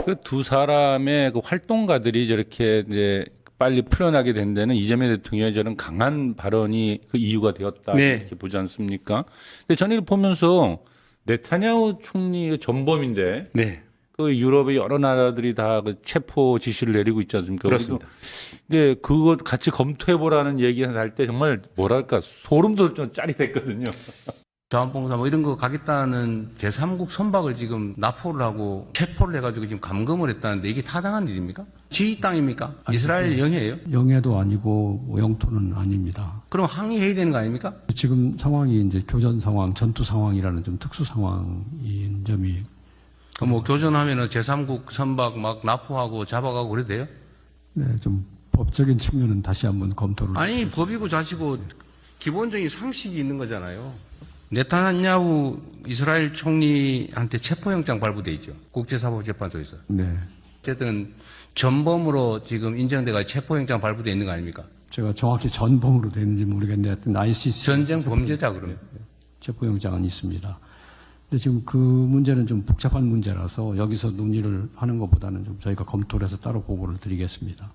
그 두 사람의 그 활동가들이 저렇게 이제 빨리 풀려나게 된 데는 이재명 대통령의 저런 강한 발언이 그 이유가 되었다. 네. 이렇게 보지 않습니까? 근데 저는 이걸 보면서 네타냐후 총리 전범인데 네. 그 유럽의 여러 나라들이 다 그 체포 지시를 내리고 있지 않습니까? 그렇습니다. 근데 그거 같이 검토해보라는 얘기 할 때 정말 뭐랄까 소름 돋을 좀 짜릿했거든요. 자원봉사 뭐 이런 거 가겠다는 제3국 선박을 지금 납포를 하고 체포를 해가지고 지금 감금을 했다는데 이게 타당한 일입니까? 지휘 땅입니까? 이스라엘 영해예요? 영해도 아니고 뭐 영토는 아닙니다. 그럼 항의해야 되는 거 아닙니까? 지금 상황이 이제 교전 상황, 전투 상황이라는 좀 특수 상황인 점이 그럼 뭐 교전하면은 제3국 선박 막 납포하고 잡아가고 그래도 돼요? 네, 좀 법적인 측면은 다시 한번 검토를. 아니 법이고 자시고 기본적인 상식이 있는 거잖아요. 네타냐후 이스라엘 총리한테 체포영장 발부돼 있죠. 국제사법재판소에서. 네, 어쨌든 전범으로 지금 인정돼가 체포영장 발부돼 있는 거 아닙니까? 제가 정확히 전범으로 되는지 모르겠는데 하여튼 ICC 전쟁 범죄자 그러면. 체포영장은 있습니다. 근데 지금 그 문제는 좀 복잡한 문제라서 여기서 논의를 하는 것보다는 좀 저희가 검토를 해서 따로 보고를 드리겠습니다.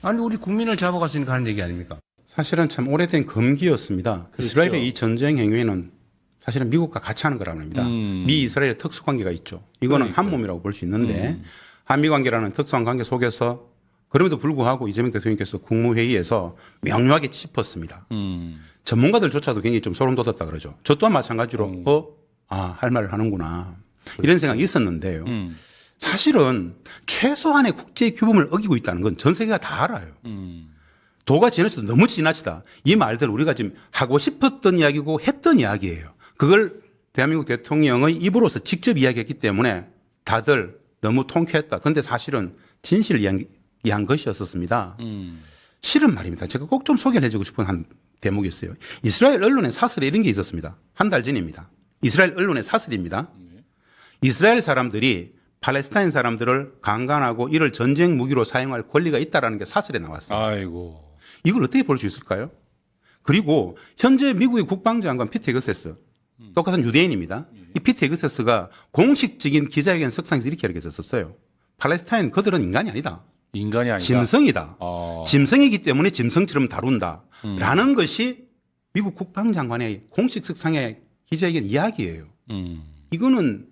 아니 우리 국민을 잡아갔으니까 하는 얘기 아닙니까? 사실은 참 오래된 검기였습니다. 그렇죠. 이스라엘의 이 전쟁 행위는 사실은 미국과 같이 하는 거라고 합니다. 미 이스라엘 특수관계가 있죠. 이거는 그러니까요. 한 몸이라고 볼 수 있는데 한미관계라는 특수한 관계 속에서 그럼에도 불구하고 이재명 대통령께서 국무회의에서 명료하게 짚었습니다. 전문가들조차도 굉장히 좀 소름 돋았다 그러죠. 저 또한 마찬가지로 할 말을 하는구나. 이런 생각이 있었는데요. 사실은 최소한의 국제 규범을 어기고 있다는 건 전 세계가 다 알아요. 도가 지나쳐도 너무 지나치다. 이 말들 우리가 지금 하고 싶었던 이야기고 했던 이야기예요. 그걸 대한민국 대통령의 입으로서 직접 이야기했기 때문에 다들 너무 통쾌했다. 그런데 사실은 진실을 이야기한 것이었습니다. 실은 말입니다. 제가 꼭 좀 소개를 해주고 싶은 한 대목이 있어요. 이스라엘 언론의 사설에 이런 게 있었습니다. 한 달 전입니다. 이스라엘 언론의 사설입니다. 이스라엘 사람들이 팔레스타인 사람들을 강간하고 이를 전쟁 무기로 사용할 권리가 있다는 게 사설에 나왔어요. 아이고. 이걸 어떻게 볼 수 있을까요? 그리고 현재 미국의 국방장관 피터 헤그세스, 똑같은 유대인입니다. 이 피터 헤그세스가 공식적인 기자회견 석상에서 이렇게 이야기했었어요. 팔레스타인 그들은 인간이 아니다. 인간이 아니다. 짐승이다. 어. 짐승이기 때문에 짐승처럼 다룬다. 라는 것이 미국 국방장관의 공식 석상의 기자회견 이야기예요. 이거는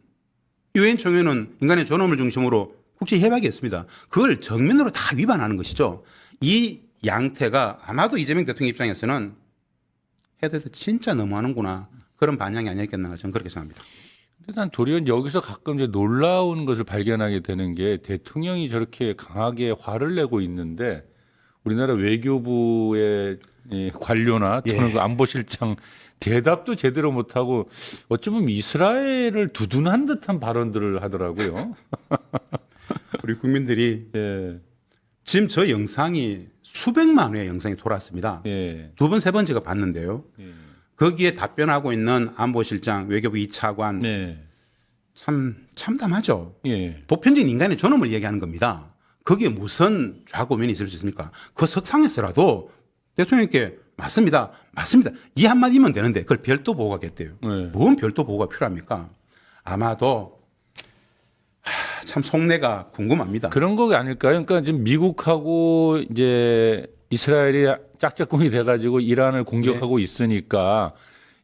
유엔 총회는 인간의 존엄을 중심으로 국제 협약이 있습니다. 그걸 정면으로 다 위반하는 것이죠. 이 양태가 아마도 이재명 대통령 입장에서는 해도 진짜 너무하는구나. 그런 반향이 아니었겠나 저는 그렇게 생각합니다. 근데 난 도리어 여기서 가끔 이제 놀라운 것을 발견하게 되는 게 대통령이 저렇게 강하게 화를 내고 있는데 우리나라 외교부의 이 관료나 또는 그 안보실장 대답도 제대로 못하고 어쩌면 이스라엘을 두둔한 듯한 발언들을 하더라고요. 우리 국민들이 예, 지금 저 영상이 수백만 회의 영상이 돌았습니다. 예, 두 번, 세 번 제가 봤는데요. 예. 거기에 답변하고 있는 안보실장, 외교부 2차관 네, 참 참담하죠. 예. 보편적인 인간의 존엄을 얘기하는 겁니다. 거기에 무슨 좌고면이 있을 수 있습니까? 그 석상에서라도 대통령께 맞습니다. 맞습니다. 이 한마디면 되는데 그걸 별도 보고하겠대요. 네. 뭔 별도 보고가 필요합니까? 아마도 참 속내가 궁금합니다. 그런 거 아닐까요? 그러니까 지금 미국하고 이제 이스라엘이 짝짝꿍이 돼가지고 이란을 공격하고 있으니까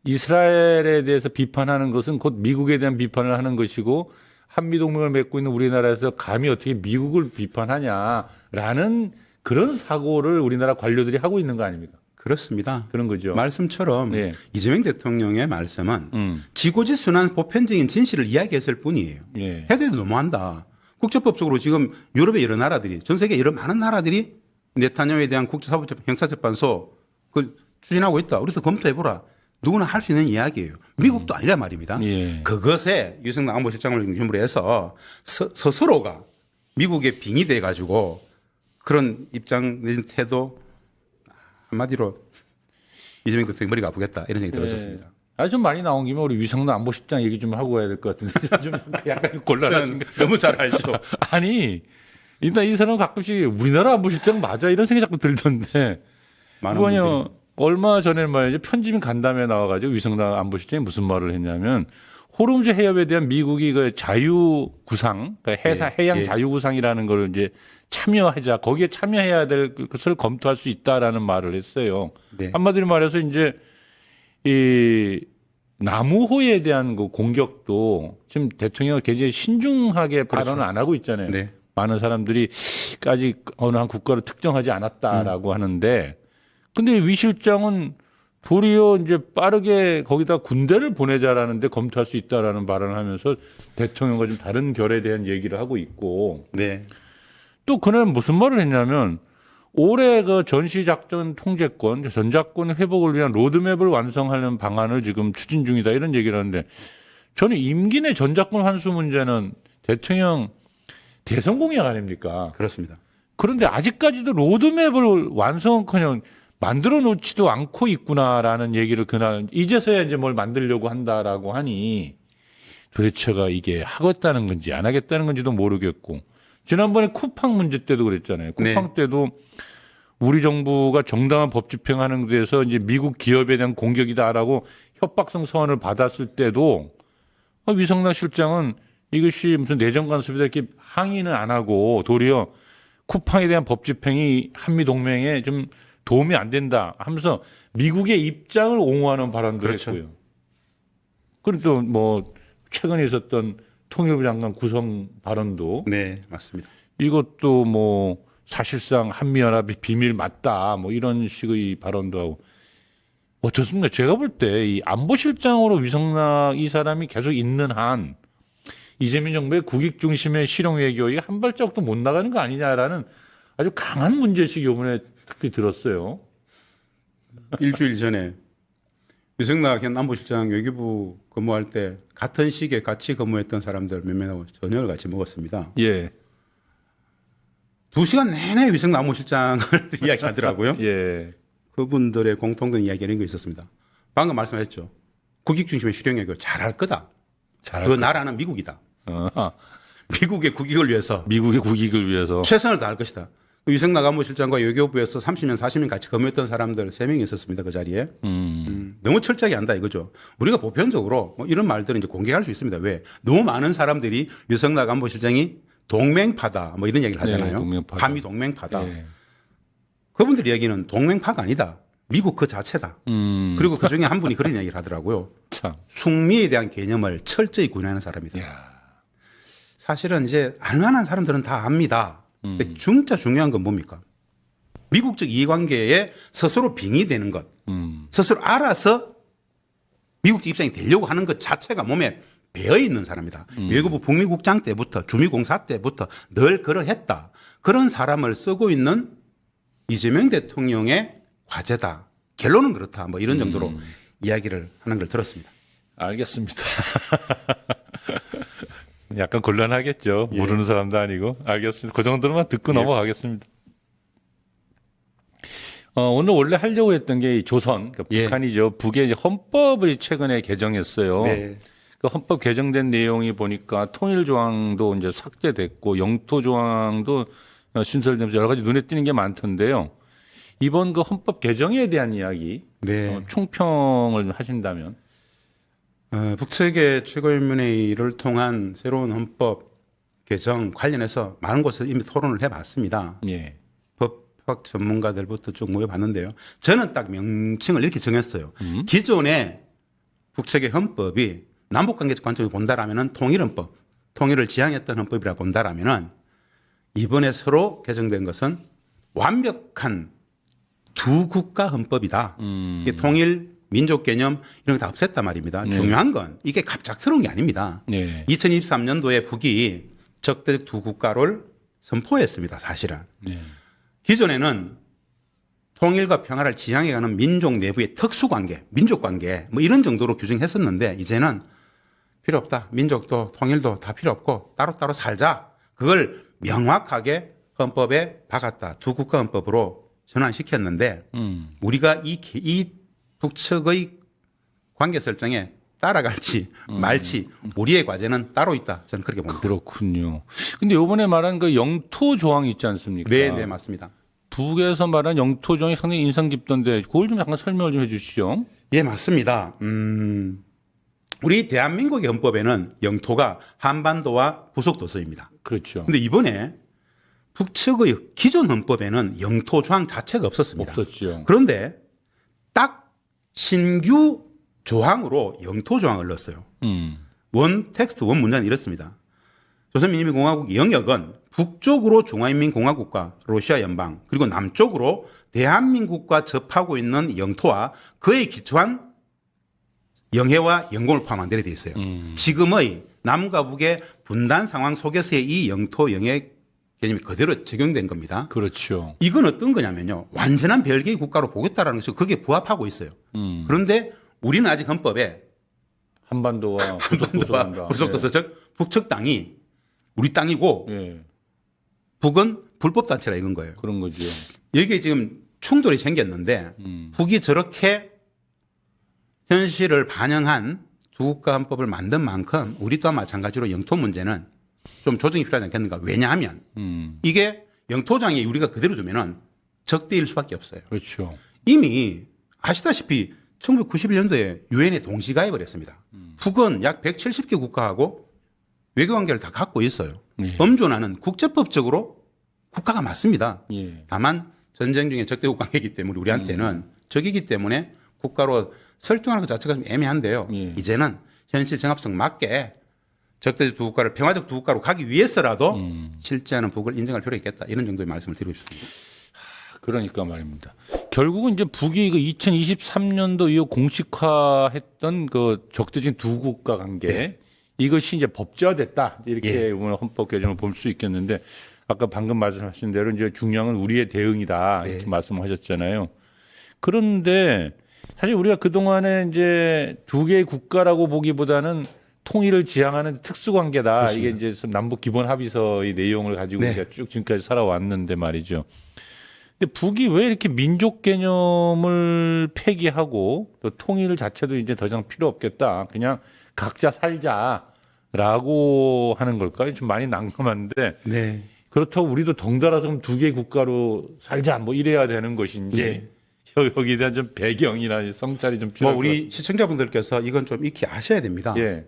이스라엘에 대해서 비판하는 것은 곧 미국에 대한 비판을 하는 것이고 한미 동맹을 맺고 있는 우리나라에서 감히 어떻게 미국을 비판하냐라는 그런 사고를 우리나라 관료들이 하고 있는 거 아닙니까? 그렇습니다. 그런 거죠. 말씀처럼 네. 이재명 대통령의 말씀은 지고지순한 보편적인 진실을 이야기했을 뿐이에요. 예. 해도 너무한다. 국제법적으로 지금 유럽의 여러 나라들이 전 세계 여러 많은 나라들이 네타냐후에 대한 국제사법재판 형사재판소 그걸 추진하고 있다. 우리도 검토해보라. 누구나 할 수 있는 이야기예요. 미국도 아니란 말입니다. 예. 그것에 유승남 안보실장을 중심으로 해서 스스로가 미국에 빙의 돼가지고 그런 입장 내진 태도 한마디로 이재명 대통령 머리가 아프겠다 이런 생각이 들었었습니다. 좀 많이 나온 김에 우리 위성남 안보실장 얘기 좀 하고 가야 될 것 같은데 좀 약간 곤란하신가? 너무 잘 알죠. 아니 일단 이 사람 가끔씩 우리나라 안보실장 맞아 이런 생각이 자꾸 들던데 많은 이거요 분들이. 얼마 전에 말이죠 편집인 간담회 나와가지고 위성남 안보실장이 무슨 말을 했냐면 호르무즈 해협에 대한 미국이 그 자유 구상, 그러니까 해양 예. 자유 구상이라는 걸 이제 참여하자, 거기에 참여해야 될 것을 검토할 수 있다라는 말을 했어요. 네. 한마디로 말해서 이제 이 남우호에 대한 그 공격도 지금 대통령이 굉장히 신중하게 발언을 안 하고 있잖아요. 네. 많은 사람들이 아직 어느 한 국가를 특정하지 않았다라고 하는데, 근데 위 실장은 도리어 이제 빠르게 거기다 군대를 보내자라는데 검토할 수 있다라는 발언을 하면서 대통령과 좀 다른 결에 대한 얘기를 하고 있고, 네. 또 그날 무슨 말을 했냐면 올해 그 전시작전 통제권, 전작권 회복을 위한 로드맵을 완성하는 방안을 지금 추진 중이다 이런 얘기를 하는데, 저는 임기 내 전작권 환수 문제는 대통령 대선 공약 아닙니까? 그렇습니다. 그런데 아직까지도 로드맵을 완성커녕 만들어 놓지도 않고 있구나라는 얘기를 그날 이제서야 이제 뭘 만들려고 한다라고 하니 도대체가 이게 하겠다는 건지 안 하겠다는 건지도 모르겠고, 지난번에 쿠팡 문제 때도 그랬잖아요. 쿠팡 때도 우리 정부가 정당한 법 집행하는 데 대해서 이제 미국 기업에 대한 공격이다라고 협박성 서한을 받았을 때도 위성락 실장은 이것이 무슨 내정 간섭이다 이렇게 항의는 안 하고 도리어 쿠팡에 대한 법 집행이 한미 동맹에 좀 도움이 안 된다 하면서 미국의 입장을 옹호하는 발언도 그렇죠. 했고요. 그리고 또 뭐 최근에 있었던 통일부 장관 구성 발언도 네, 맞습니다. 이것도 뭐 사실상 한미연합이 비밀 맞다 뭐 이런 식의 발언도 하고, 어떻습니까? 제가 볼 때 이 안보실장으로 위성락 이 사람이 계속 있는 한 이재명 정부의 국익 중심의 실용 외교에 한 발짝도 못 나가는 거 아니냐라는 아주 강한 문제의식이 이번에 특히 들었어요. 일주일 전에 유승락 현 안보실장 외교부 근무할 때 같은 시기에 같이 근무했던 사람들 몇 명하고 저녁을 같이 먹었습니다. 예, 2시간 내내 유승락 안보실장을 이야기하더라고요. 예, 그분들의 공통된 이야기가 이런 거 있었습니다. 방금 말씀하셨죠. 국익 중심의 실용 외교 잘할 거다. 잘할 그 나라는 미국이다. 미국의 국익을 위해서 미국의 국익을 위해서. 최선을 다할 것이다. 유승락 안보실장과 외교부에서 30년, 40년 같이 근무했던 사람들 3명이 있었습니다. 그 자리에. 너무 철저하게 한다 이거죠. 우리가 보편적으로 뭐 이런 말들은 이제 공개할 수 있습니다. 왜? 너무 많은 사람들이 유승락 안보실장이 동맹파다 뭐 이런 얘기를 하잖아요. 네, 동맹파다. 한미 동맹파다. 예. 그분들 이야기는 동맹파가 아니다. 미국 그 자체다. 그리고 그 중에 한 분이 그런 이야기를 하더라고요. 참. 숙미에 대한 개념을 철저히 구현하는 사람이다. 야. 사실은 이제 알만한 사람들은 다 압니다. 근데 진짜 중요한 건 뭡니까? 미국적 이해관계에 스스로 빙의되는 것, 스스로 알아서 미국적 입장이 되려고 하는 것 자체가 몸에 배어 있는 사람이다. 외교부 북미국장 때부터 주미공사 때부터 늘 그러했다. 그런 사람을 쓰고 있는 이재명 대통령의 과제다. 결론은 그렇다. 뭐 이런 정도로 이야기를 하는 걸 들었습니다. 알겠습니다. 약간 곤란하겠죠. 예. 모르는 사람도 아니고. 알겠습니다. 그 정도로만 듣고 넘어가겠습니다. 오늘 원래 하려고 했던 게 이 조선, 그러니까 예. 북한이죠. 북의 이제 헌법을 최근에 개정했어요. 네. 그 헌법 개정된 내용이 보니까 통일 조항도 이제 삭제됐고 영토 조항도 신설되면서 여러 가지 눈에 띄는 게 많던데요. 이번 그 헌법 개정에 대한 이야기 네. 총평을 하신다면. 북측의 최고인민회의를 통한 새로운 헌법 개정 관련해서 많은 곳에서 이미 토론을 해봤습니다. 예. 법학 전문가들부터 쭉 모여봤는데요. 저는 딱 명칭을 이렇게 정했어요. 기존의 북측의 헌법이 남북관계적 관점에서 본다라면은 통일헌법, 통일을 지향했던 헌법이라 본다라면은 이번에 새로 개정된 것은 완벽한 두 국가 헌법이다. 이게 통일, 민족 개념 이런 거 다 없앴단 말입니다. 네. 중요한 건 이게 갑작스러운 게 아닙니다. 네. 2023년도에 북이 적대적 두 국가를 선포했습니다. 사실은. 네. 기존에는 통일과 평화를 지향해가는 민족 내부의 특수관계, 민족관계 뭐 이런 정도로 규정했었는데 이제는 필요 없다. 민족도 통일도 다 필요 없고 따로따로 살자. 그걸 명확하게 헌법에 박았다. 두 국가 헌법으로 전환시켰는데 우리가 이 북측의 관계 설정에 따라갈지 말지 우리의 과제는 따로 있다. 저는 그렇게 봅니다. 그렇군요. 근데 이번에 말한 그 영토 조항이 있지 않습니까? 네, 네, 맞습니다. 북에서 말한 영토 조항이 상당히 인상 깊던데 그걸 좀 잠깐 설명을 좀 해 주시죠. 예, 맞습니다. 우리 대한민국의 헌법에는 영토가 한반도와 부속도서입니다. 그렇죠. 근데 이번에 북측의 기존 헌법에는 영토 조항 자체가 없었습니다. 없었죠. 그런데 딱 신규 조항으로 영토 조항을 넣었어요. 텍스트 원 문장은 이렇습니다. 조선민주공화국 영역은 북쪽으로 중화인민공화국과 러시아 연방 그리고 남쪽으로 대한민국과 접하고 있는 영토와 그에 기초한 영해와 영공을 포함한 데 되어 있어요. 지금의 남과 북의 분단 상황 속에서의 이 영토 영해 개념이 그대로 적용된 겁니다. 그렇죠. 이건 어떤 거냐면요. 완전한 별개의 국가로 보겠다라는 것이 그게 부합하고 있어요. 그런데 우리는 아직 헌법에 한반도와 부속도서 즉 북측 땅이 우리 땅이고 예, 북은 불법 단체라 이건 거예요. 그런 거죠. 여기에 지금 충돌이 생겼는데 북이 저렇게 현실을 반영한 두 국가 헌법을 만든 만큼 우리 또한 마찬가지로 영토 문제는 좀 조정이 필요하지 않겠는가. 왜냐하면 이게 영토장에 우리가 그대로 두면은 적대일 수밖에 없어요. 그렇죠. 이미 아시다시피 1991년도에 유엔에 동시 가입을 했습니다. 북은 약 170개 국가하고 외교관계를 다 갖고 있어요. 예. 엄존하는 국제법적으로 국가가 맞습니다. 예. 다만 전쟁 중에 적대국 관계이기 때문에 우리한테는 적이기 때문에 국가로 설정하는 것 자체가 좀 애매한데요. 예. 이제는 현실 정합성 맞게 적대적 두 국가를 평화적 두 국가로 가기 위해서라도 실제하는 북을 인정할 필요가 있겠다. 이런 정도의 말씀을 드리고 싶습니다. 그러니까 말입니다. 결국은 이제 북이 그 2023년도 이후 공식화했던 그 적대적인 두 국가 관계 네. 이것이 이제 법제화됐다 이렇게 예. 오늘 헌법 개정을 볼 수 있겠는데 아까 방금 말씀하신 대로 이제 중요한 건 우리의 대응이다 이렇게 네. 말씀하셨잖아요. 그런데 사실 우리가 그 동안에 이제 두 개의 국가라고 보기보다는 통일을 지향하는 특수관계다. 그렇습니다. 이게 이제 남북 기본 합의서의 내용을 가지고 네. 우리가 쭉 지금까지 살아왔는데 말이죠. 근데 북이 왜 이렇게 민족 개념을 폐기하고 또 통일 자체도 이제 더 이상 필요 없겠다. 그냥 각자 살자라고 하는 걸까요? 좀 많이 난감한데 네. 그렇다고 우리도 덩달아서 그럼 두 개의 국가로 살자 뭐 이래야 되는 것인지 네. 여기에 대한 좀 배경이나 성찰이 좀 필요할 것 우리 시청자분들께서 이건 좀 익히 아셔야 됩니다. 같아요. 예.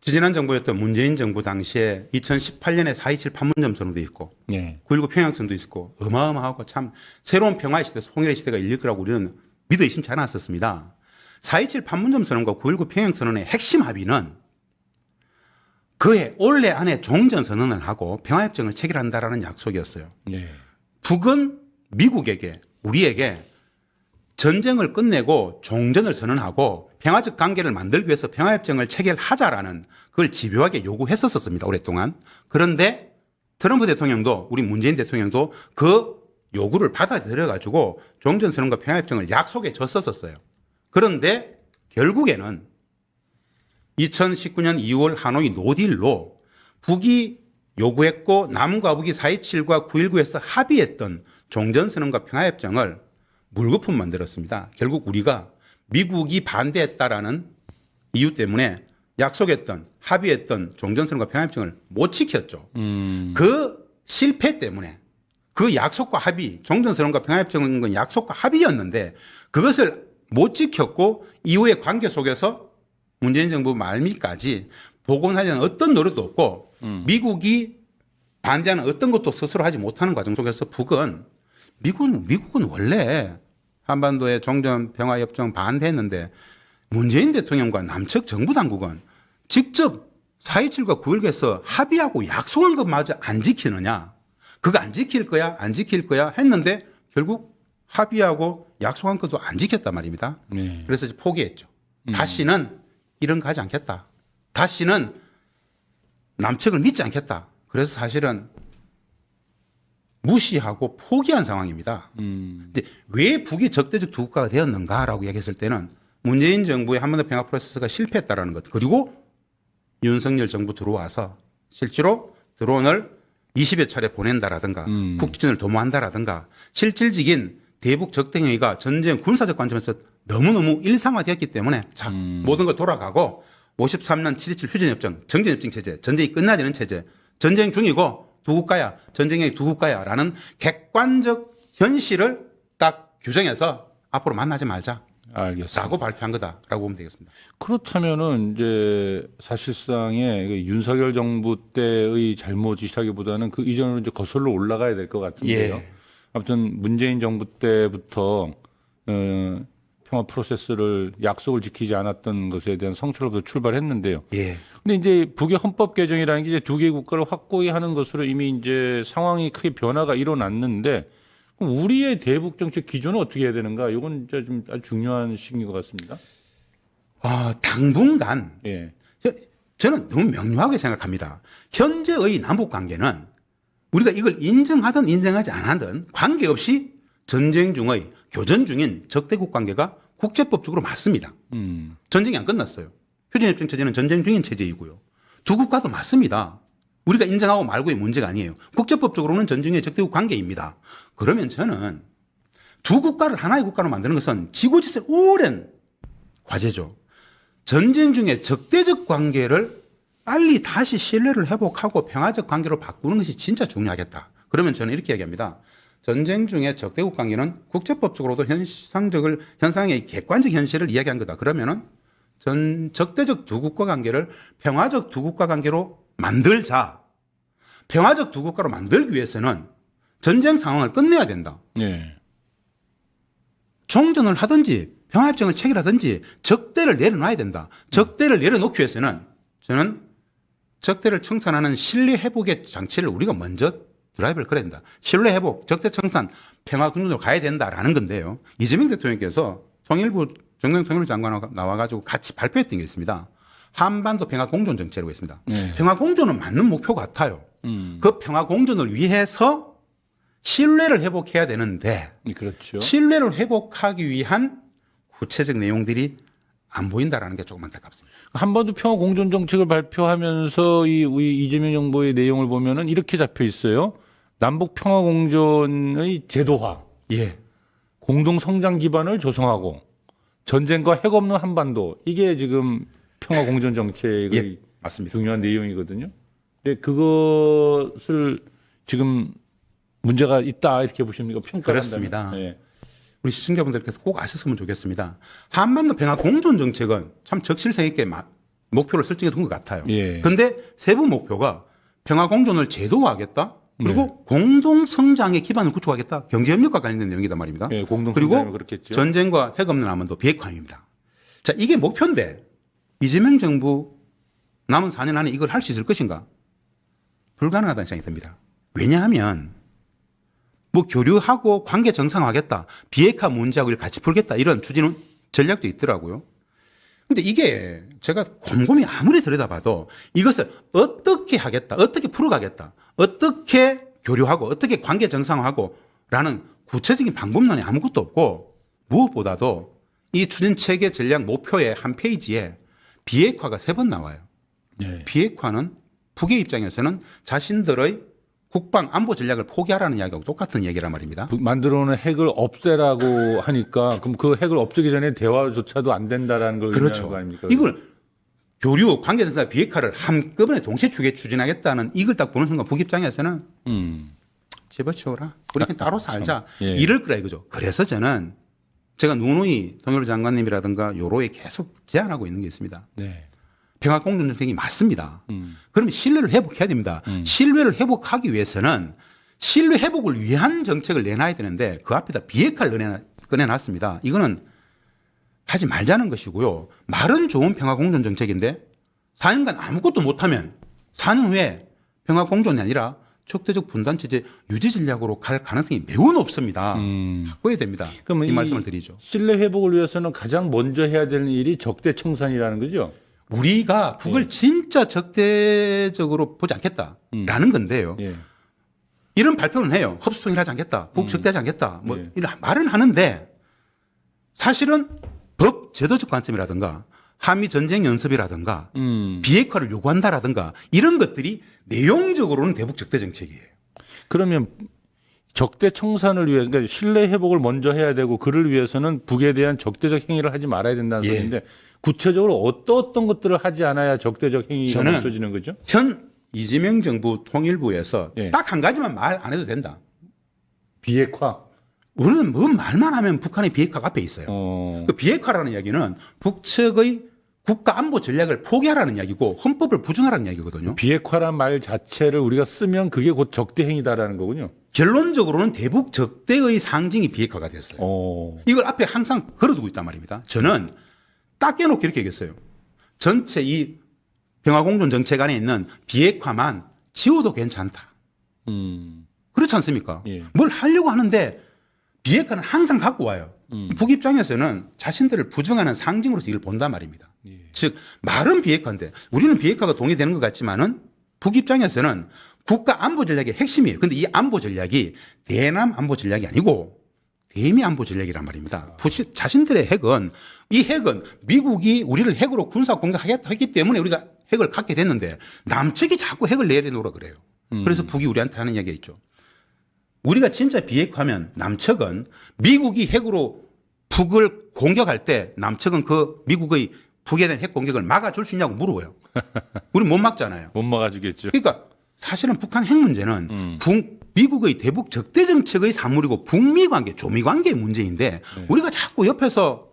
지지난 정부였던 문재인 정부 당시에 2018년에 4.27 판문점 선언도 있고 예. 9.19 평양선도 있고 어마어마하고 참 새로운 평화의 시대, 통일의 시대가 열릴 거라고 우리는 믿어 의심치 않았었습니다. 4.27 판문점 선언과 9.19 평양선언의 핵심 합의는 그해 올해 안에 종전 선언을 하고 평화협정을 체결한다라는 약속이었어요. 예. 북은 미국에게 우리에게 전쟁을 끝내고 종전을 선언하고 평화적 관계를 만들기 위해서 평화협정을 체결하자라는 그걸 집요하게 요구했었습니다. 오랫동안. 그런데 트럼프 대통령도 우리 문재인 대통령도 그 요구를 받아들여가지고 종전선언과 평화협정을 약속에 졌었어요. 그런데 결국에는 2019년 2월 하노이 노딜로 북이 요구했고 남과 북이 4.27과 9.19에서 합의했던 종전선언과 평화협정을 물거품 만들었습니다. 결국 우리가 미국이 반대했다라는 이유 때문에 약속했던 합의했던 종전선언과 평화협정을 못 지켰죠. 그 실패 때문에 그 약속과 합의, 종전선언과 평화협정은 건 약속과 합의였는데 그것을 못 지켰고 이후의 관계 속에서 문재인 정부 말미까지 복원하려는 어떤 노력도 없고 미국이 반대하는 어떤 것도 스스로 하지 못하는 과정 속에서 북은 미국은 원래 한반도의 종전 평화협정 반대했는데 문재인 대통령과 남측 정부 당국은 직접 4.27과 9.19에서 합의하고 약속한 것마저 안 지키느냐. 그거 안 지킬 거야, 안 지킬 거야 했는데 결국 합의하고 약속한 것도 안 지켰단 말입니다. 네. 그래서 이제 포기했죠. 다시는 이런 거 하지 않겠다. 다시는 남측을 믿지 않겠다. 그래서 사실은 무시하고 포기한 상황입니다. 이제 왜 북이 적대적 두 국가가 되었는가라고 얘기했을 때는 문재인 정부의 한반도 평화 프로세스가 실패했다라는 것. 그리고 윤석열 정부 들어와서 실제로 드론을 20여 차례 보낸다라든가 국진을 도모한다라든가 실질적인 대북 적대 행위가 전쟁 군사적 관점에서 너무너무 일상화되었기 때문에 자, 모든 거 돌아가고 53년 7.27 휴전협정, 정전협정 체제, 전쟁이 끝나지는 체제, 전쟁 중이고 두 국가야, 전쟁의 두 국가야라는 객관적 현실을 딱 규정해서 앞으로 만나지 말자. 알겠습니다. 라고 발표한 거다라고 보면 되겠습니다. 그렇다면은 이제 사실상의 그 윤석열 정부 때의 잘못이라기보다는 그 이전으로 이제 거슬러 올라가야 될 것 같은데요. 예. 아무튼 문재인 정부 때부터 평화 프로세스를 약속을 지키지 않았던 것에 대한 성찰로부터 출발했는데요. 예. 근데 이제 북의 헌법 개정이라는 게 이제 두 개 국가를 확고히 하는 것으로 이미 이제 상황이 크게 변화가 일어났는데 그럼 우리의 대북 정책 기조는 어떻게 해야 되는가? 이건 진짜 좀 아주 중요한 시기인 것 같습니다. 당분간 예. 저는 너무 명료하게 생각합니다. 현재의 남북 관계는 우리가 이걸 인정하든 인정하지 않았든 관계없이 전쟁 중의 교전 중인 적대국 관계가 국제법적으로 맞습니다. 전쟁이 안 끝났어요. 휴전협정 체제는 전쟁 중인 체제이고요. 두 국가도 맞습니다. 우리가 인정하고 말고의 문제가 아니에요. 국제법적으로는 전쟁의 적대국 관계입니다. 그러면 저는 두 국가를 하나의 국가로 만드는 것은 지고지선 오랜 과제죠. 전쟁 중에 적대적 관계를 빨리 다시 신뢰를 회복하고 평화적 관계로 바꾸는 것이 진짜 중요하겠다. 그러면 저는 이렇게 얘기합니다. 전쟁 중에 적대국 관계는 국제법적으로도 현상의 객관적 현실을 이야기한 거다. 그러면은 적대적 두 국가 관계를 평화적 두 국가 관계로 만들자. 평화적 두 국가로 만들기 위해서는 전쟁 상황을 끝내야 된다. 예. 종전을 하든지 평화협정을 체결하든지 적대를 내려놔야 된다. 적대를 내려놓기 위해서는 저는 적대를 청산하는 신뢰 회복의 장치를 우리가 먼저 드라이브를 걸어야 된다. 신뢰 회복, 적대 청산, 평화 근원으로 가야 된다라는 건데요. 이재명 대통령께서 통일부 정동 통일부 장관하고 나와가지고 같이 발표했던 게 있습니다. 한반도 평화 공존 정책이라고 있습니다. 네. 평화 공존은 맞는 목표 같아요. 그 평화 공존을 위해서 신뢰를 회복해야 되는데 그렇죠. 신뢰를 회복하기 위한 구체적 내용들이 안 보인다라는 게 조금 안타깝습니다. 한반도 평화 공존 정책을 발표하면서 우리 이재명 정부의 내용을 보면은 이렇게 잡혀 있어요. 남북 평화 공존의 제도화, 예. 공동 성장 기반을 조성하고 전쟁과 핵 없는 한반도 이게 지금 평화 공존 정책의 예, 맞습니다. 중요한 내용이거든요. 근데 그것을 지금 문제가 있다 이렇게 보십니까? 평가를 그렇습니다. 한다면. 예. 우리 시청자분들께서 꼭 아셨으면 좋겠습니다. 한반도 평화 공존 정책은 참 적실성 있게 목표를 설정해 둔 것 같아요. 예. 그런데 세부 목표가 평화 공존을 제도화하겠다. 그리고 공동 성장의 기반을 구축하겠다. 경제협력과 관련된 내용이단 말입니다. 예, 공동 그리고 성장을 그렇겠죠. 전쟁과 핵 없는 한반도 비핵화입니다. 자, 이게 목표인데 이재명 정부 남은 4년 안에 이걸 할 수 있을 것인가? 불가능하다는 생각이 듭니다. 왜냐하면 뭐 교류하고 관계 정상화하겠다. 비핵화 문제하고 이걸 같이 풀겠다. 이런 추진은 전략도 있더라고요. 근데 이게 제가 곰곰이 아무리 들여다봐도 이것을 어떻게 하겠다. 어떻게 풀어가겠다. 어떻게 교류하고 어떻게 관계 정상화하고 라는 구체적인 방법론이 아무것도 없고 무엇보다도 이 추진 체계 전략 목표의 한 페이지에 비핵화가 3번 나와요. 예. 비핵화는 북의 입장에서는 자신들의 국방 안보 전략을 포기하라는 이야기하고 똑같은 얘기란 말입니다. 만들어놓은 핵을 없애라고 하니까 그럼 그 핵을 없애기 전에 대화조차도 안 된다라는 걸 의미하는 그렇죠. 거 아닙니까? 이걸 교류, 관계정사, 비핵화를 한꺼번에 동시에 추진하겠다는 이걸 딱 보는 순간 북 입장에서는 집어치워라. 우리는 따로 살자. 예. 이럴 거라 이거죠. 그래서 저는 제가 누누이 통일부 장관님이라든가 요로에 계속 제안하고 있는 게 있습니다. 네. 평화 공존 정책이 맞습니다. 그러면 신뢰를 회복해야 됩니다. 신뢰를 회복하기 위해서는 신뢰 회복을 위한 정책을 내놔야 되는데 그 앞에다 비핵화를 꺼내놨습니다. 이거는 하지 말자는 것이고요. 말은 좋은 평화 공존 정책인데 4년간 아무것도 못하면 4년 후에 평화 공존이 아니라 적대적 분단 체제 유지 전략으로 갈 가능성이 매우 높습니다. 바꿔야 됩니다. 그러면 이 말씀을 드리죠. 신뢰 회복을 위해서는 가장 먼저 해야 되는 일이 적대 청산이라는 거죠. 우리가 북을 진짜 적대적으로 보지 않겠다라는 건데요. 예. 이런 발표는 해요. 흡수통일하지 않겠다. 북 적대하지 않겠다. 뭐 예. 이런 말은 하는데 사실은 법 제도적 관점이라든가 한미 전쟁 연습이라든가 비핵화를 요구한다라든가 이런 것들이 내용적으로는 대북 적대 정책이에요. 그러면 적대 청산을 위해 그러니까 신뢰 회복을 먼저 해야 되고 그를 위해서는 북에 대한 적대적 행위를 하지 말아야 된다는 예. 소리인데 구체적으로 어떤 것들을 하지 않아야 적대적 행위가 저는 멈춰지는 거죠? 현 이재명 정부 통일부에서 예. 딱 한 가지만 말 안 해도 된다. 비핵화. 우리는 뭐 말만 하면 북한의 비핵화가 앞에 있어요. 그 비핵화라는 이야기는 북측의 국가 안보 전략을 포기하라는 이야기고 헌법을 부정하라는 이야기거든요. 비핵화란 말 자체를 우리가 쓰면 그게 곧 적대 행위다라는 거군요. 결론적으로는 대북 적대의 상징이 비핵화가 됐어요. 이걸 앞에 항상 걸어두고 있단 말입니다. 저는 딱 깨놓고 이렇게 얘기했어요. 전체 이 평화공존 정책 안에 있는 비핵화만 지워도 괜찮다. 그렇지 않습니까? 예. 뭘 하려고 하는데 비핵화는 항상 갖고 와요. 북 입장에서는 자신들을 부정하는 상징으로서 이걸 본단 말입니다. 예. 즉 말은 비핵화인데 우리는 비핵화가 동의되는 것 같지만은 북 입장에서는 국가 안보 전략의 핵심이에요. 그런데 이 안보 전략이 대남 안보 전략이 아니고 대미 안보 전략이란 말입니다. 자신들의 핵은 이 핵은 미국이 우리를 핵으로 군사 공격하겠다 했기 때문에 우리가 핵을 갖게 됐는데 남측이 자꾸 핵을 내려놓으라 그래요. 그래서 북이 우리한테 하는 이야기가 있죠. 우리가 진짜 비핵화하면 남측은 미국이 핵으로 북을 공격할 때 남측은 그 미국의 북에 대한 핵 공격을 막아줄 수 있냐고 물어봐요. 우리 못 막잖아요. 못 막아주겠죠. 그러니까 사실은 북한 핵 문제는 미국의 대북 적대 정책의 산물이고 북미 관계, 조미 관계의 문제인데 우리가 자꾸 옆에서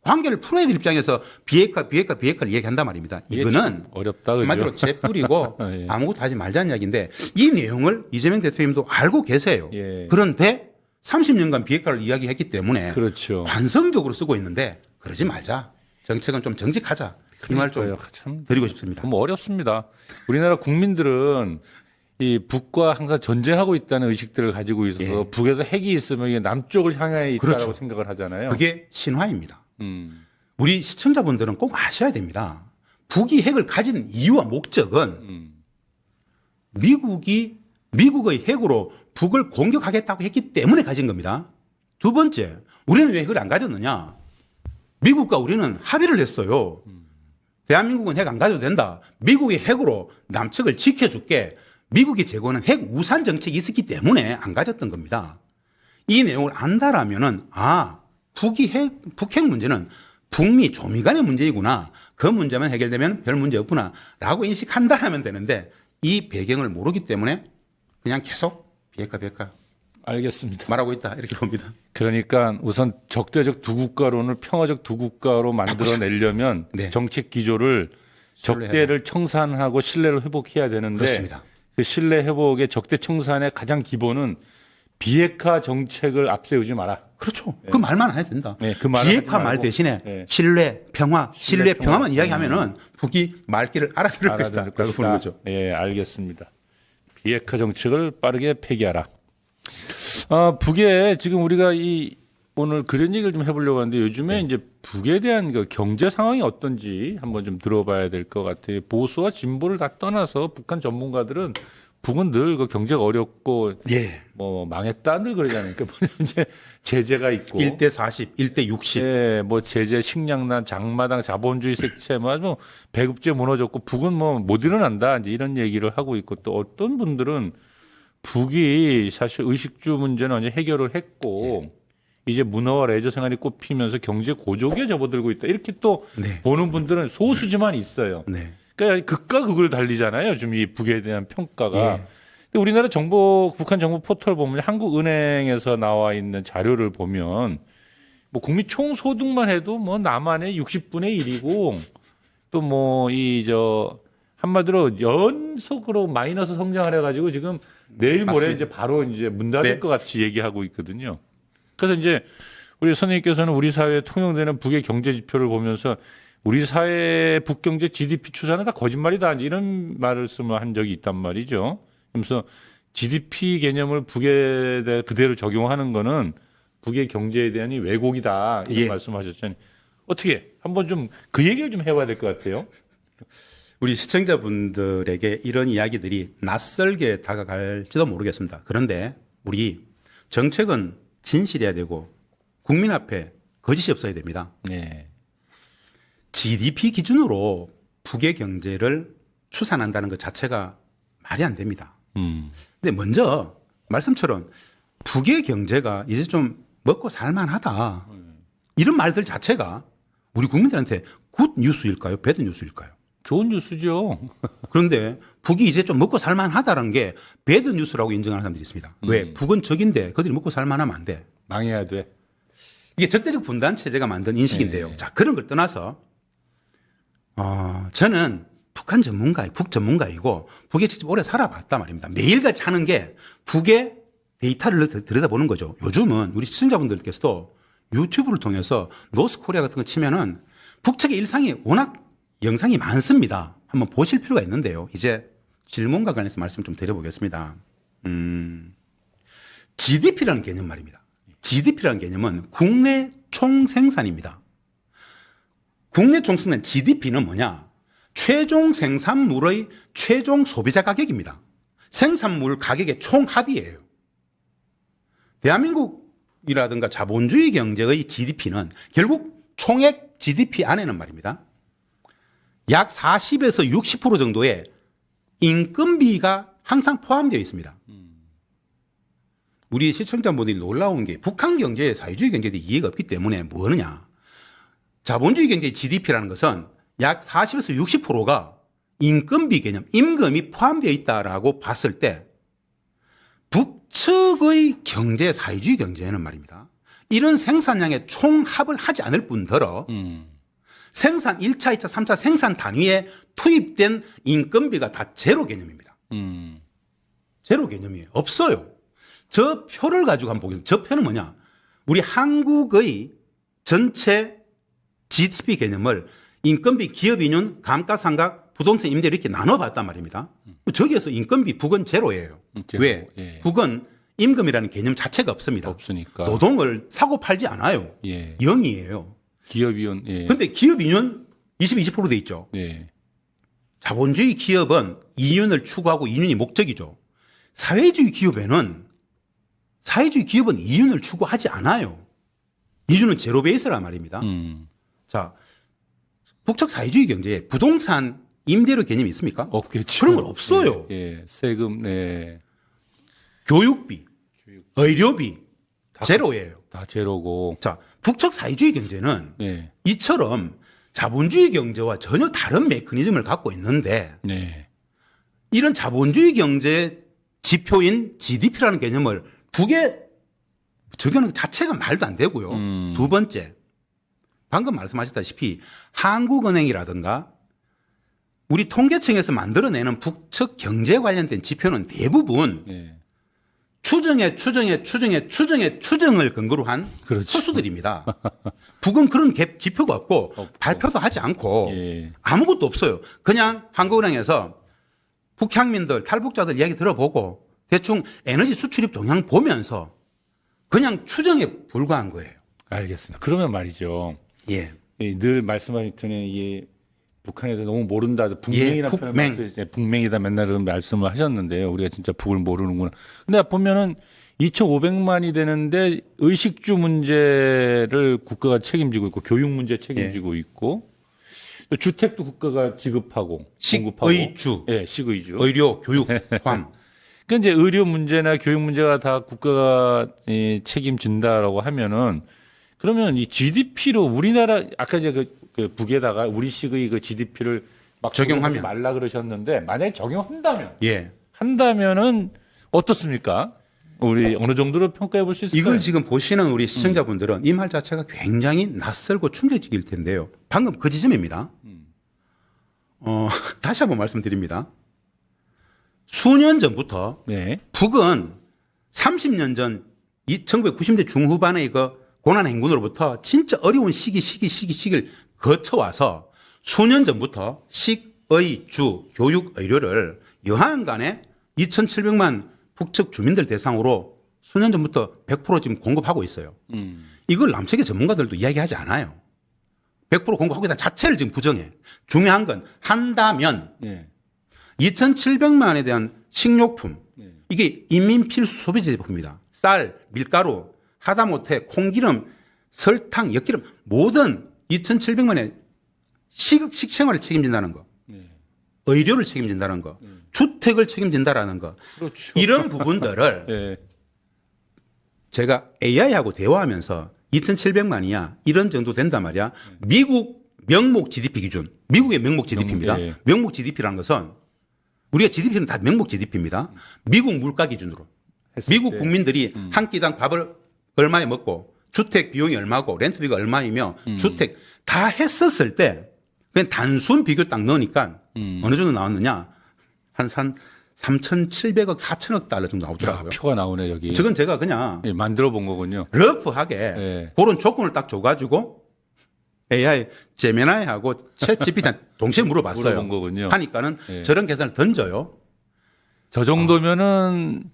관계를 풀어야 될 입장에서 비핵화를 얘기한단 말입니다. 이거는 어렵다, 그죠? 한마디로 재뿌리고 예. 아무것도 하지 말자는 이야기인데 이 내용을 이재명 대통령도 알고 계세요. 예. 그런데 30년간 비핵화를 이야기했기 때문에 그렇죠. 관성적으로 쓰고 있는데 그러지 말자. 정책은 좀 정직하자. 이 말 좀 그러니까요. 참 드리고 싶습니다. 너무 어렵습니다. 우리나라 국민들은 이 북과 항상 전쟁하고 있다는 의식들을 가지고 있어서 예. 북에서 핵이 있으면 이게 남쪽을 향해 있다고 그렇죠. 생각을 하잖아요. 그게 신화입니다. 음. 우리 시청자분들은 꼭 아셔야 됩니다. 북이 핵을 가진 이유와 목적은 미국의 핵으로 북을 공격하겠다고 했기 때문에 가진 겁니다. 두 번째, 우리는 왜 핵을 안 가졌느냐? 미국과 우리는 합의를 했어요. 대한민국은 핵 안 가져도 된다. 미국이 핵으로 남측을 지켜줄게. 미국이 제공하는 핵 우산 정책이 있었기 때문에 안 가졌던 겁니다. 이 내용을 안다라면은 북 핵 문제는 북미 조미 간의 문제이구나. 그 문제만 해결되면 별 문제 없구나. 라고 인식한다라면 되는데 이 배경을 모르기 때문에 그냥 계속 비핵화 알겠습니다. 말하고 있다. 이렇게 봅니다. 그러니까 우선 적대적 두 국가론을 평화적 두 국가로 만들어내려면 네. 정책 기조를 적대를 청산하고 신뢰를 회복해야 되는데 그렇습니다. 그 신뢰 회복의 적대 청산의 가장 기본은 비핵화 정책을 앞세우지 마라. 그렇죠. 그 말만 안 해도 된다. 네, 그 말을 비핵화 하지 말 말고. 대신에 네. 신뢰, 평화만 평화. 이야기하면은 북이 말귀를 알아들을 것이다. 라고 보는 거죠. 예, 알겠습니다. 비핵화 정책을 빠르게 폐기하라. 북에 지금 우리가 오늘 그런 얘기를 좀 해보려고 하는데 요즘에 이제 북에 대한 그 경제 상황이 어떤지 한번 좀 들어봐야 될 것 같아요. 보수와 진보를 다 떠나서 북한 전문가들은 북은 늘 그 경제가 어렵고 예. 뭐 망했다 늘 그러잖아요. 그러니까 뭐냐면 이제 제재가 있고 1대 40, 1대 60. 예, 뭐 제재, 식량난, 장마당, 자본주의 색채, 뭐 배급제 무너졌고 북은 뭐 못 일어난다 이제 이런 얘기를 하고 있고 또 어떤 분들은 북이 사실 의식주 문제는 완전 해결을 했고 이제 문화와 레저 생활이 꽃피면서 경제 고조기에 접어들고 있다 이렇게 또 네. 보는 분들은 소수지만 있어요. 네. 그러니까 극과 극을 달리잖아요. 지금 이 북에 대한 평가가. 예. 근데 우리나라 북한 정부 포털 보면 한국은행에서 나와 있는 자료를 보면 뭐 국민 총소득만 해도 뭐 남한의 60분의 1이고 또 뭐 한마디로 연속으로 마이너스 성장을 해가지고 지금 내일 모레 맞습니다. 이제 바로 이제 문 닫을 네. 것 같이 얘기하고 있거든요. 그래서 이제 우리 선생님께서는 우리 사회에 통용되는 북의 경제 지표를 보면서 우리 사회의 북 경제 GDP 추산은 다 거짓말이다 이런 말씀을 한 적이 있단 말이죠. 그래서 GDP 개념을 북에 대해 그대로 적용하는 거는 북의 경제에 대한 왜곡이다 이런 예. 말씀하셨잖아요. 어떻게 한번 좀 그 얘기를 좀 해봐야 될 것 같아요. 우리 시청자분들에게 이런 이야기들이 낯설게 다가갈지도 모르겠습니다. 그런데 우리 정책은 진실해야 되고 국민 앞에 거짓이 없어야 됩니다. 네. GDP 기준으로 북의 경제를 추산한다는 것 자체가 말이 안 됩니다. 근데 먼저 말씀처럼 북의 경제가 이제 좀 먹고 살만하다. 이런 말들 자체가 우리 국민들한테 굿 뉴스일까요? 배드 뉴스일까요? 좋은 뉴스죠. 그런데 북이 이제 좀 먹고 살만하다는 게 배드 뉴스라고 인정하는 사람들이 있습니다. 왜? 북은 적인데 그들이 먹고 살만하면 안 돼. 망해야 돼. 이게 적대적 분단 체제가 만든 인식인데요. 네. 자, 그런 걸 떠나서 저는 북한 북 전문가이고 북에 직접 오래 살아봤단 말입니다. 매일같이 하는 게 북의 데이터를 들여다보는 거죠. 요즘은 우리 시청자분들께서도 유튜브를 통해서 노스코리아 같은 거 치면은 북측의 일상이 워낙 영상이 많습니다. 한번 보실 필요가 있는데요. 이제 질문과 관련해서 말씀 좀 드려보겠습니다. GDP라는 개념 말입니다. GDP라는 개념은 국내 총생산입니다. 국내 총생산 GDP는 뭐냐? 최종 생산물의 최종 소비자 가격입니다. 생산물 가격의 총합이에요. 대한민국이라든가 자본주의 경제의 GDP는 결국 총액 GDP 안에는 말입니다. 약 40에서 60% 정도의 인건비가 항상 포함되어 있습니다. 우리 시청자분들이 놀라운 게 북한 경제에 사회주의 경제에 대해 이해가 없기 때문에 뭐느냐. 자본주의 경제의 GDP라는 것은 약 40에서 60%가 인건비 개념, 임금이 포함되어 있다라고 봤을 때 북측의 경제, 사회주의 경제는 말입니다. 이런 생산량의 총합을 하지 않을 뿐더러 생산 1차, 2차, 3차 생산 단위에 투입된 인건비가 다 제로 개념입니다. 제로 개념이에요. 없어요. 저 표를 가지고 한번 보겠습니다. 저 표는 뭐냐? 우리 한국의 전체 GDP 개념을 인건비, 기업인율, 감가상각, 부동산 임대료 이렇게 나눠봤단 말입니다. 저기에서 인건비 북은 제로예요. 제로. 왜? 예. 북은 임금이라는 개념 자체가 없습니다. 없으니까. 노동을 사고 팔지 않아요. 예. 0이에요. 기업이온. 예. 그런데 기업인율 20% 있죠. 예. 자본주의 기업은 이윤을 추구하고 이윤이 목적이죠. 사회주의 기업은 이윤을 추구하지 않아요. 이윤은 제로 베이스란 말입니다. 자, 북측 사회주의 경제에 부동산 임대료 개념이 있습니까? 없겠죠. 그런 건 없어요. 예. 예. 세금, 네. 교육비, 의료비 제로예요. 다 제로고. 자, 북측 사회주의 경제는 네. 이처럼 자본주의 경제와 전혀 다른 메커니즘을 갖고 있는데 네. 이런 자본주의 경제 지표인 GDP라는 개념을 북에 적용하는 것 자체가 말도 안 되고요. 두 번째, 방금 말씀하셨다시피 한국은행이라든가 우리 통계청에서 만들어내는 북측 경제 관련된 지표는 대부분 네. 추정을 근거로 한 그렇죠. 소수들입니다. 북은 그런 지표가 없고 발표도 하지 않고 예. 아무것도 없어요. 그냥 한국은행에서 북향민들, 탈북자들 이야기 들어보고 대충 에너지 수출입 동향 보면서 그냥 추정에 불과한 거예요. 알겠습니다. 그러면 말이죠. 예. 늘 말씀하셨더니 이게 북한에 대해서 너무 모른다. 북맹이라는 예, 표현을 북맹. 쓰실 때 북맹이다 맨날 그런 말씀을 하셨는데요. 우리가 진짜 북을 모르는구나. 근데 보면은 2,500만이 되는데 의식주 문제를 국가가 책임지고 있고 교육 문제 책임지고 있고 또 주택도 국가가 지급하고 공급하고 식의주, 예, 식의주. 의료, 교육 포함. 그러니까 이제 의료 문제나 교육 문제가 다 국가가 책임진다라고 하면은 그러면 이 GDP로 우리나라 아까 이제 그 북에다가 우리식의 그 GDP를 막 적용하면. 적용하지 말라 그러셨는데 만약에 적용한다면 예. 한다면은 어떻습니까? 우리 어느 정도로 평가해 볼 수 있을까요? 이걸 지금 보시는 우리 시청자분들은 이 말 자체가 굉장히 낯설고 충격적일 텐데요. 방금 그 지점입니다. 다시 한번 말씀드립니다. 수년 전부터 네. 북은 30년 전 1990년대 중후반의 그 고난 행군으로부터 진짜 어려운 시기를 거쳐와서 수년 전부터 식, 의, 주, 교육, 의료를 여하간에 2,700만 북측 주민들 대상으로 수년 전부터 100% 지금 공급하고 있어요. 이걸 남측의 전문가들도 이야기하지 않아요. 100% 공급하고 있다는 자체를 지금 부정해. 중요한 건 한다면 네. 2,700만에 대한 식료품, 이게 인민 필수 소비 제품입니다. 쌀, 밀가루, 하다못해 콩기름, 설탕, 엿기름 모든 2,700만의 식생활을 책임진다는 거, 의료를 책임진다는 거, 주택을 책임진다라는 거, 그렇죠. 이런 부분들을 네. 제가 AI하고 대화하면서 2,700만이야 이런 정도 된단 말이야. 미국 명목 GDP 기준, 미국의 명목 GDP입니다. 예. 명목 GDP라는 것은 우리가 GDP는 다 명목 GDP입니다. 미국 물가 기준으로 미국 때. 국민들이 한 끼당 밥을 얼마에 먹고 주택 비용이 얼마고 렌트비가 얼마이며 주택 다 했었을 때 그냥 단순 비교 딱 넣으니까 어느 정도 나왔느냐 한 3,700억 4천억 달러 정도 야, 나오더라고요. 표가 나오네 여기. 저건 제가 그냥 예, 만들어 본 거군요. 러프하게 예. 그런 조건을 딱 줘가지고 AI 제미나이하고 챗 GPT한테 동시에 물어봤어요. 물어본 거군요. 하니까는 예. 저런 계산을 던져요. 저 정도면은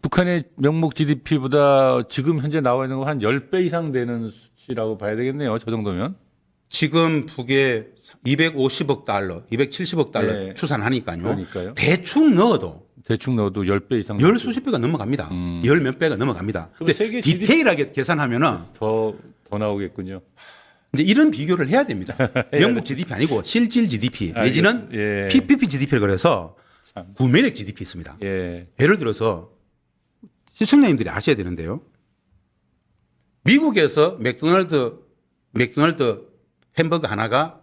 북한의 명목 GDP보다 지금 현재 나와 있는 거 한 10배 이상 되는 수치라고 봐야 되겠네요. 저 정도면. 지금 북에 250억 달러, 270억 달러 네. 추산하니까요. 그러니까요. 대충 넣어도 대충 넣어도 10배 이상 열 수십 배가 넘어갑니다. 열 몇 배가 넘어갑니다. 그럼 근데 세계 디테일하게 계산하면은 더 나오겠군요. 이제 이런 비교를 해야 됩니다. 명목 GDP 아니고 실질 GDP 내지는 예. PPP GDP를 그래서 참. 구매력 GDP 있습니다. 예. 예를 들어서 시청자님들이 아셔야 되는데요. 미국에서 맥도날드 햄버거 하나가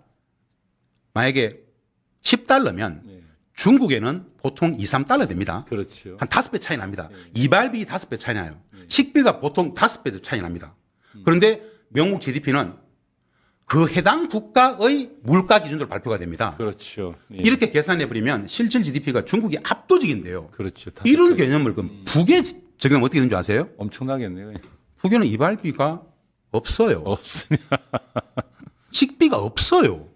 만약에 10달러면 예. 중국에는 보통 2, 3달러 됩니다. 그렇죠. 한 5배 차이 납니다. 이발비 5배 차이 나요. 식비가 보통 5배 차이 납니다. 그런데 명목 GDP는 그 해당 국가의 물가 기준으로 발표가 됩니다. 그렇죠. 예. 이렇게 계산해 버리면 실질 GDP가 중국이 압도적인데요. 그렇죠. 다 이런 그렇죠. 개념을 그럼 북에 적용하면 어떻게 되는 줄 아세요? 엄청나겠네요. 북에는 이발비가 없어요. 없으냐. 식비가 없어요.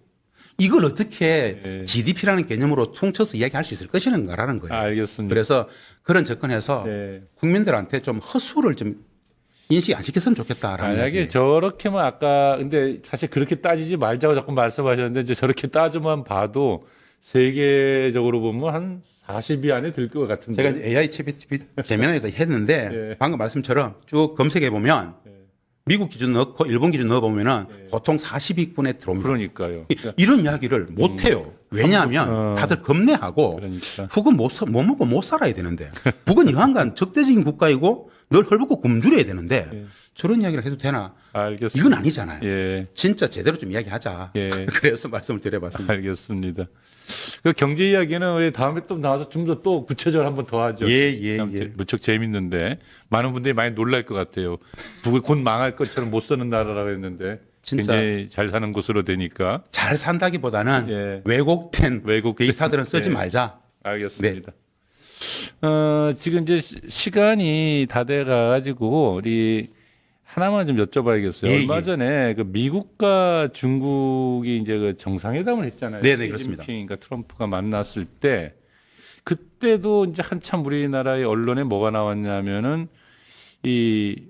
이걸 어떻게 예. GDP라는 개념으로 퉁쳐서 이야기할 수 있을 것인가라는 거예요. 알겠습니다. 그래서 그런 접근해서 네. 국민들한테 좀 허수를 좀 인식 안 시켰으면 좋겠다라는 만약에 이야기. 저렇게만 아까 근데 사실 그렇게 따지지 말자고 자꾸 말씀하셨는데 이제 저렇게 따져만 봐도 세계적으로 보면 한 40위 안에 들 것 같은데. 제가 이제 AI 제미나이에서 했는데 예. 방금 말씀처럼 쭉 검색해 보면 예. 미국 기준 넣고 일본 기준 넣어 보면은 보통 40위권에 들어옵니다. 그러니까요. 이런 이야기를 못 해요. 왜냐하면 다들 겁내하고 그러니까. 북은 못 먹고 못 살아야 되는데 북은 여하간 적대적인 국가이고 늘 헐벗고 굶주려야 되는데 예. 저런 이야기를 해도 되나? 알겠습니다. 이건 아니잖아요. 예. 진짜 제대로 좀 이야기하자. 예. 그래서 말씀을 드려봤습니다. 알겠습니다. 그 경제 이야기는 우리 다음에 또 나와서 좀 더 또 구체적으로 한번 더 하죠. 예. 무척 재밌는데 많은 분들이 많이 놀랄 것 같아요. 북을 곧 망할 것처럼 못 사는 나라라고 했는데 진짜. 굉장히 잘 사는 곳으로 되니까 잘 산다기보다는 예. 왜곡된 데이터들은 쓰지 예. 말자. 알겠습니다. 지금 이제 시간이 다 돼가 가지고 우리 하나만 좀 여쭤봐야겠어요. 예, 얼마 예. 전에 그 미국과 중국이 이제 그 정상회담을 했잖아요. 네네, 그렇습니다. 시진핑과 트럼프가 만났을 때 그때도 이제 한참 우리나라의 언론에 뭐가 나왔냐면은 이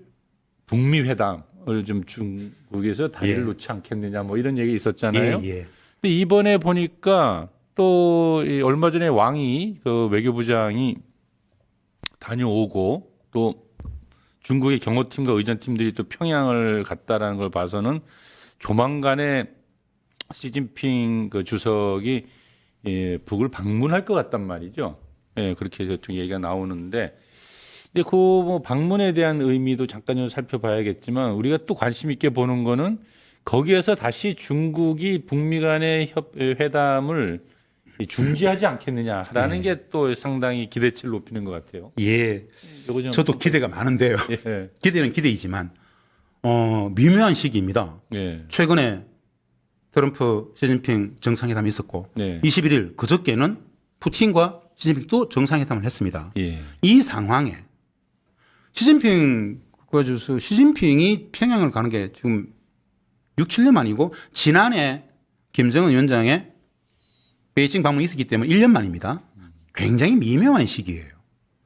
북미 회담을 좀 중국에서 다리를 예. 놓지 않겠느냐 뭐 이런 얘기 있었잖아요. 예. 근데 이번에 보니까 또 이 얼마 전에 왕이 그 외교부장이 다녀오고 또 중국의 경호팀과 의전팀들이 또 평양을 갔다라는 걸 봐서는 조만간에 시진핑 그 주석이 북을 방문할 것 같단 말이죠. 예, 그렇게 대통령 얘기가 나오는데, 근데 그 뭐 방문에 대한 의미도 잠깐 좀 살펴봐야겠지만 우리가 또 관심 있게 보는 거는 거기에서 다시 중국이 북미 간의 회담을 중지하지 않겠느냐라는 게 또 상당히 기대치를 높이는 것 같아요. 예. 요거 좀 저도 기대가 많은데요. 예, 기대는 기대이지만 미묘한 시기입니다. 예, 최근에 트럼프 시진핑 정상회담이 있었고 네. 21일 그저께는 푸틴과 시진핑 또 정상회담을 했습니다. 예, 이 상황에 시진핑이 평양을 가는 게 지금 6, 7년 만이고 지난해 김정은 위원장의 베이징 방문이 있었기 때문에 1년 만입니다. 굉장히 미묘한 시기예요.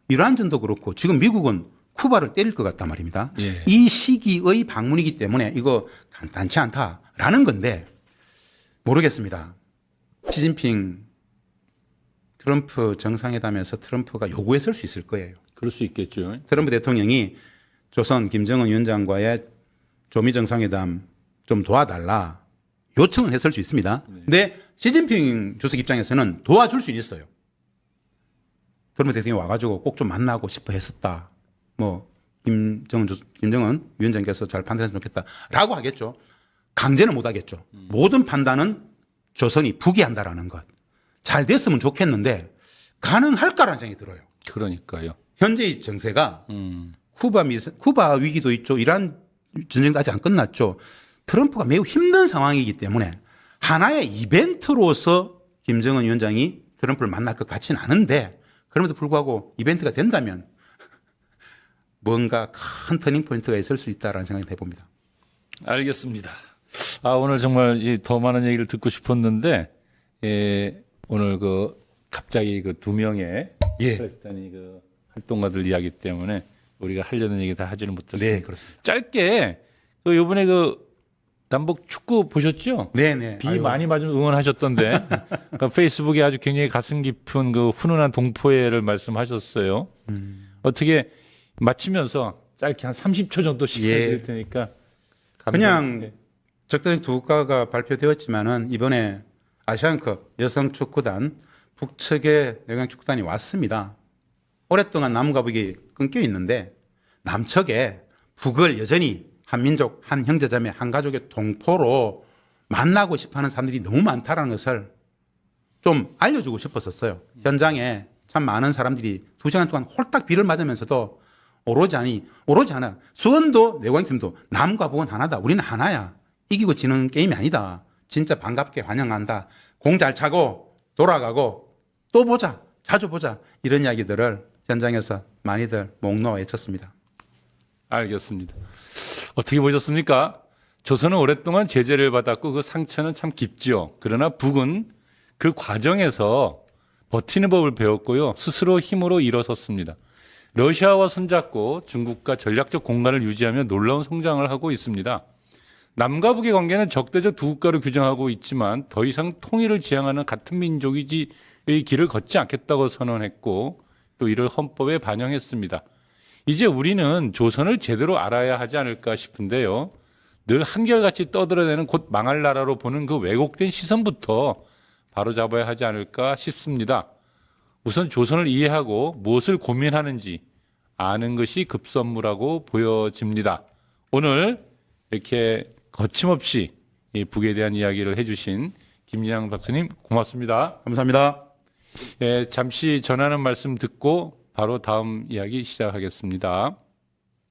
이란전도 그렇고 지금 미국은 쿠바를 때릴 것 같단 말입니다. 예. 이 시기의 방문이기 때문에 이거 간단치 않다라는 건데 모르겠습니다. 시진핑 트럼프 정상회담에서 트럼프가 요구했을 수 있을 거예요. 그럴 수 있겠죠. 트럼프 대통령이 조선 김정은 위원장과의 조미 정상회담 좀 도와달라 요청은 했을 수 있습니다. 근데 시진핑 주석 입장에서는 도와줄 수는 있어요. 트럼프 대통령이 와가지고 꼭 좀 만나고 싶어 했었다. 뭐 김정은 위원장께서 잘 판단했으면 좋겠다라고 하겠죠. 강제는 못 하겠죠. 모든 판단은 조선이 부귀한다라는 것. 잘 됐으면 좋겠는데 가능할까라는 생각이 들어요. 그러니까요. 현재의 정세가 쿠바 위기도 있죠. 이란 전쟁도 아직 안 끝났죠. 트럼프가 매우 힘든 상황이기 때문에 하나의 이벤트로서 김정은 위원장이 트럼프를 만날 것 같지는 않은데 그럼에도 불구하고 이벤트가 된다면 뭔가 큰 터닝 포인트가 있을 수 있다라는 생각이 해봅니다. 알겠습니다. 오늘 정말 더 많은 얘기를 듣고 싶었는데, 오늘 갑자기 두 명의 예. 팔레스타인이 활동가들 이야기 때문에 우리가 하려는 얘기 다 하지는 못했습니다. 네, 그렇습니다. 짧게, 요번에 남북 축구 보셨죠? 네네. 비 많이 맞으면 응원하셨던데, 페이스북에 아주 굉장히 가슴 깊은 훈훈한 동포애를 말씀하셨어요. 어떻게 마치면서 짧게 한 30초 정도 시간 드릴 테니까. 그냥 적대적 두 국가가 발표되었지만은 이번에 아시안컵 여성 축구단 북측에 여경 축구단이 왔습니다. 오랫동안 남과 북이 끊겨 있는데 남측에 북을 여전히 한민족, 한 형제자매, 한 가족의 동포로 만나고 싶어하는 사람들이 너무 많다라는 것을 좀 알려주고 싶었었어요. 현장에 참 많은 사람들이 2시간 동안 홀딱 비를 맞으면서도 오로지 않아. 수원도 내광팀도 남과 북은 하나다. 우리는 하나야. 이기고 지는 게임이 아니다. 진짜 반갑게 환영한다. 공 잘 차고 돌아가고 또 보자. 자주 보자. 이런 이야기들을 현장에서 많이들 목 놓아 외쳤습니다. 알겠습니다. 어떻게 보셨습니까? 조선은 오랫동안 제재를 받았고 그 상처는 참 깊죠. 그러나 북은 그 과정에서 버티는 법을 배웠고요. 스스로 힘으로 일어섰습니다. 러시아와 손잡고 중국과 전략적 공간을 유지하며 놀라운 성장을 하고 있습니다. 남과 북의 관계는 적대적 두 국가로 규정하고 있지만 더 이상 통일을 지향하는 같은 민족이지의 길을 걷지 않겠다고 선언했고 또 이를 헌법에 반영했습니다. 이제 우리는 조선을 제대로 알아야 하지 않을까 싶은데요. 늘 한결같이 떠들어대는 곧 망할 나라로 보는 그 왜곡된 시선부터 바로잡아야 하지 않을까 싶습니다. 우선 조선을 이해하고 무엇을 고민하는지 아는 것이 급선무라고 보여집니다. 오늘 이렇게 거침없이 이 북에 대한 이야기를 해주신 김진양 박사님 고맙습니다. 감사합니다. 잠시 전하는 말씀 듣고 바로 다음 이야기 시작하겠습니다.